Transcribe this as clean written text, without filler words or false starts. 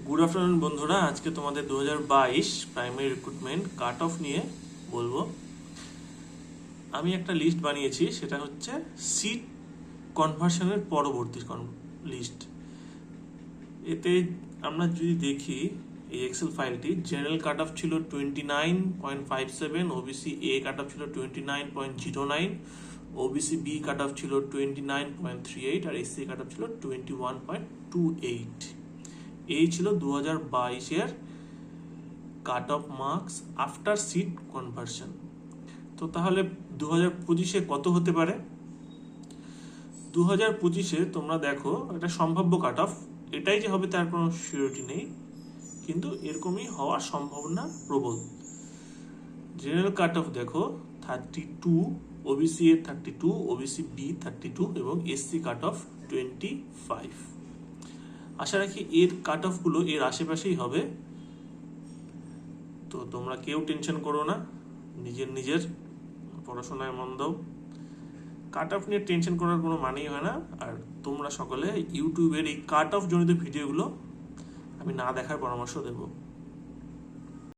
Good afternoon বন্ধুরা, আজকে তোমাদের 2022 প্রাইমারি রিক্রুটমেন্ট কাট অফ নিয়ে বলবো। আমি একটা লিস্ট বানিয়েছি, সেটা হচ্ছে সিট কনভার্সনের পরবর্তী লিস্ট। এতে আমরা যদি দেখি এই এক্সেল ফাইলটি, জেনারেল কাট অফ ছিল 29.57, ওবিসি এ কাট অফ ছিল 29.09, ওবিসি বি কাট অফ ছিল 29.38 আর এসসি কাট অফ ছিল 21.28। এই ছিল 2022-এর cut off marks after seat conversion. তো তাহলে 2025-এ কত হতে পারে? 2025-এ তোমরা দেখো একটা সম্ভাব্য কাট অফ, এটাই যে হবে তার কোনো সিওরিটি নেই, কিন্তু এরকমই হওয়ার সম্ভাবনা প্রবল। জেনারেল কাট অফ দেখো 32, ওবিসি এর 32, ওবিসি বি 32 এবং এসসি কাট অফ 25। আশা রাখি এর কাট অফগুলো এর আশেপাশেই হবে। তো তোমরা কেউ টেনশন করো না, নিজের পড়াশোনায় মন দাও। কাট অফ নিয়ে টেনশন করার কোনো মানেই হয় না। আর তোমরা সকলে ইউটিউবের এই কাট অফ জনিত ভিডিওগুলো আমি না দেখার পরামর্শ দেবো।